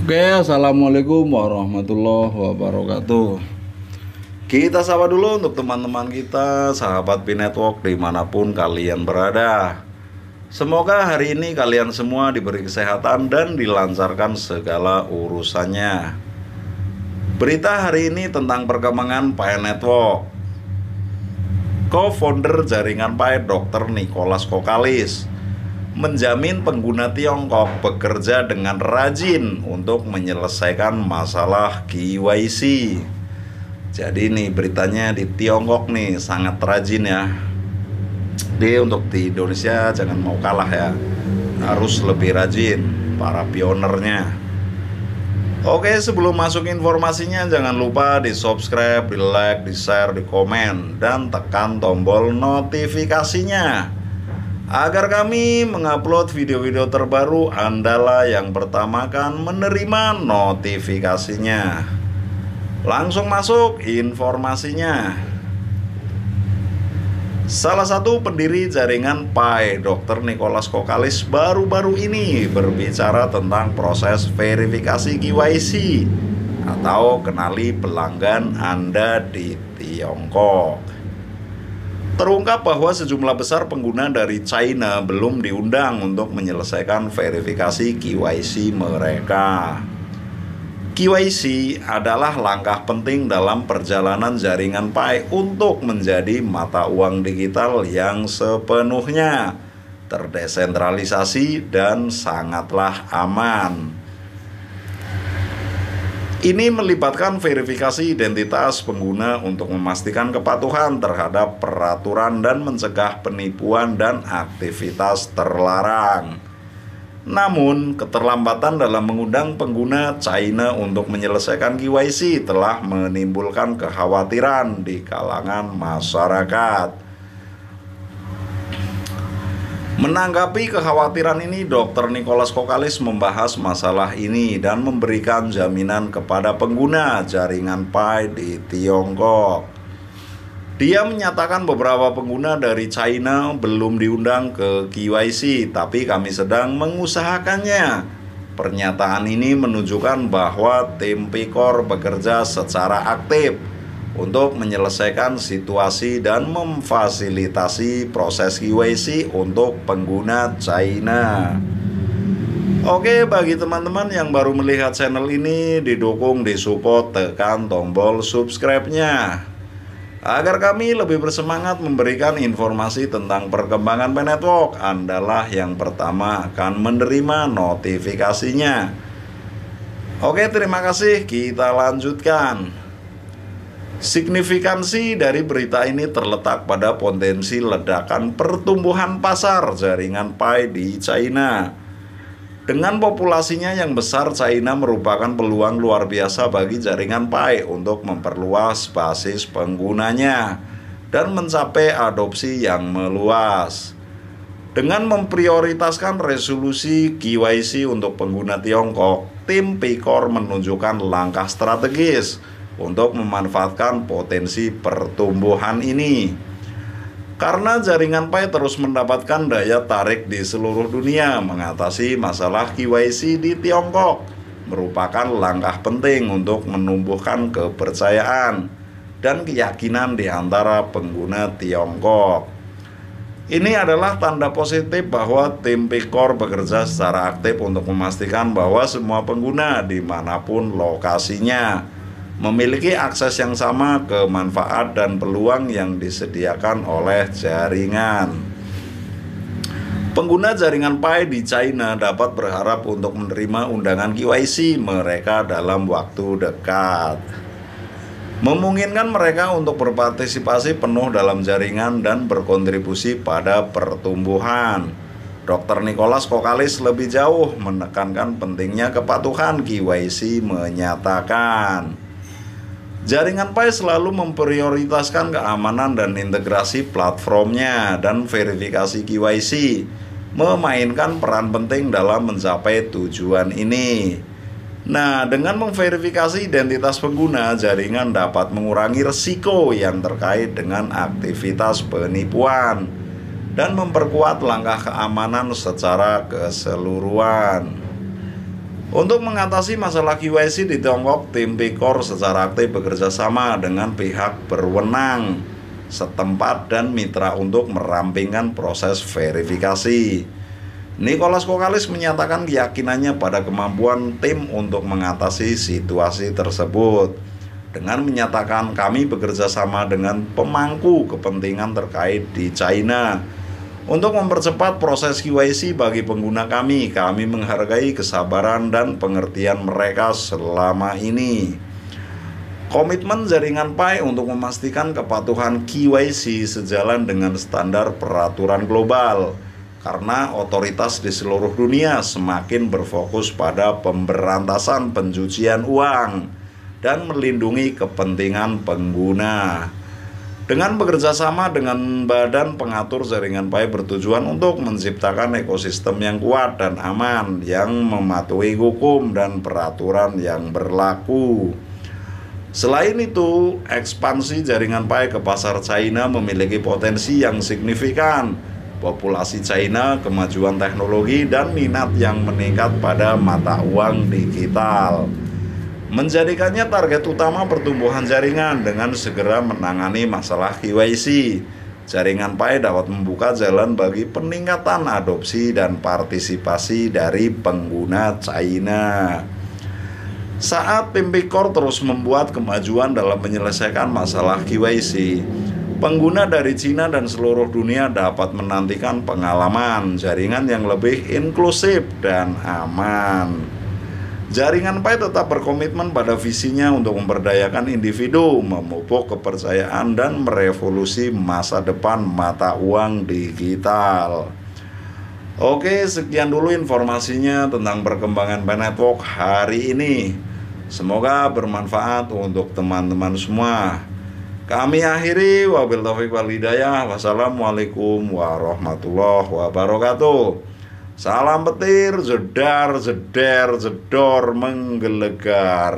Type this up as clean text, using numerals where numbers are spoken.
Oke, assalamualaikum warahmatullahi wabarakatuh. Kita sapa dulu untuk teman-teman kita, sahabat Binetwork dimanapun kalian berada. Semoga hari ini kalian semua diberi kesehatan dan dilancarkan segala urusannya. Berita hari ini tentang perkembangan Pi Network. Co-founder jaringan Pi Dr. Nicholas Kokalis menjamin pengguna Tiongkok bekerja dengan rajin untuk menyelesaikan masalah KYC. Jadi nih beritanya di Tiongkok nih sangat rajin ya. Jadi untuk di Indonesia jangan mau kalah ya, harus lebih rajin para pionernya. Oke, sebelum masuk informasinya jangan lupa di subscribe, di like, di share, di komen, dan tekan tombol notifikasinya agar kami mengupload video-video terbaru Andalah yang pertama akan menerima notifikasinya. Langsung masuk informasinya. Salah satu pendiri jaringan Pi, Dr. Nicholas Kokalis, baru-baru ini berbicara tentang proses verifikasi KYC atau kenali pelanggan Anda di Tiongkok. Terungkap bahwa sejumlah besar pengguna dari China belum diundang untuk menyelesaikan verifikasi KYC mereka. KYC adalah langkah penting dalam perjalanan jaringan Pi untuk menjadi mata uang digital yang sepenuhnya terdesentralisasi dan sangatlah aman. Ini melibatkan verifikasi identitas pengguna untuk memastikan kepatuhan terhadap peraturan dan mencegah penipuan dan aktivitas terlarang. Namun, keterlambatan dalam mengundang pengguna China untuk menyelesaikan KYC telah menimbulkan kekhawatiran di kalangan masyarakat. Menanggapi kekhawatiran ini, Dr. Nicholas Kokalis membahas masalah ini dan memberikan jaminan kepada pengguna jaringan Pi di Tiongkok. Dia menyatakan beberapa pengguna dari China belum diundang ke KYC, tapi kami sedang mengusahakannya. Pernyataan ini menunjukkan bahwa tim Picor bekerja secara aktif untuk menyelesaikan situasi dan memfasilitasi proses KYC untuk pengguna China. Oke, bagi teman-teman yang baru melihat channel ini, didukung, disupport, tekan tombol subscribe-nya agar kami lebih bersemangat memberikan informasi tentang perkembangan Pi Network. Andalah yang pertama akan menerima notifikasinya. Oke, terima kasih. Kita lanjutkan. Signifikansi dari berita ini terletak pada potensi ledakan pertumbuhan pasar jaringan Pi di China. Dengan populasinya yang besar, China merupakan peluang luar biasa bagi jaringan Pi untuk memperluas basis penggunanya dan mencapai adopsi yang meluas. Dengan memprioritaskan resolusi KYC untuk pengguna Tiongkok, tim Picor menunjukkan langkah strategis untuk memanfaatkan potensi pertumbuhan ini. Karena jaringan Pi terus mendapatkan daya tarik di seluruh dunia, mengatasi masalah KYC di Tiongkok merupakan langkah penting untuk menumbuhkan kepercayaan dan keyakinan di antara pengguna Tiongkok. Ini adalah tanda positif bahwa tim Picor bekerja secara aktif untuk memastikan bahwa semua pengguna dimanapun lokasinya memiliki akses yang sama ke manfaat dan peluang yang disediakan oleh jaringan. Pengguna jaringan Pi di China dapat berharap untuk menerima undangan KYC mereka dalam waktu dekat, memungkinkan mereka untuk berpartisipasi penuh dalam jaringan dan berkontribusi pada pertumbuhan. Dr. Nicholas Kokalis lebih jauh menekankan pentingnya kepatuhan KYC, menyatakan jaringan Pi selalu memprioritaskan keamanan dan integrasi platformnya, dan verifikasi KYC memainkan peran penting dalam mencapai tujuan ini. Nah, dengan memverifikasi identitas pengguna, jaringan dapat mengurangi risiko yang terkait dengan aktivitas penipuan dan memperkuat langkah keamanan secara keseluruhan. Untuk mengatasi masalah KYC di Tiongkok, tim Pikor secara aktif bekerja sama dengan pihak berwenang setempat dan mitra untuk merampingkan proses verifikasi. Nicholas Kokalis menyatakan keyakinannya pada kemampuan tim untuk mengatasi situasi tersebut. Dengan menyatakan kami bekerja sama dengan pemangku kepentingan terkait di China untuk mempercepat proses KYC bagi pengguna kami menghargai kesabaran dan pengertian mereka selama ini. Komitmen jaringan Pi untuk memastikan kepatuhan KYC sejalan dengan standar peraturan global, karena otoritas di seluruh dunia semakin berfokus pada pemberantasan pencucian uang dan melindungi kepentingan pengguna. Dengan bekerja sama dengan badan pengatur jaringan Pi bertujuan untuk menciptakan ekosistem yang kuat dan aman yang mematuhi hukum dan peraturan yang berlaku. Selain itu, ekspansi jaringan Pi ke pasar China memiliki potensi yang signifikan. Populasi China, kemajuan teknologi, dan minat yang meningkat pada mata uang digital menjadikannya target utama pertumbuhan jaringan. Dengan segera menangani masalah KYC, jaringan Pi dapat membuka jalan bagi peningkatan adopsi dan partisipasi dari pengguna China. Saat tim Pikor terus membuat kemajuan dalam menyelesaikan masalah KYC, pengguna dari Cina dan seluruh dunia dapat menantikan pengalaman jaringan yang lebih inklusif dan aman. Jaringan Pi tetap berkomitmen pada visinya untuk memberdayakan individu, memupuk kepercayaan, dan merevolusi masa depan mata uang digital. Oke, sekian dulu informasinya tentang perkembangan Pi Network hari ini. Semoga bermanfaat untuk teman-teman semua. Kami akhiri, wabil taufiq wal hidayah. Wassalamualaikum warahmatullahi wabarakatuh. Salam petir, jedar, jeder, jedor, menggelegar.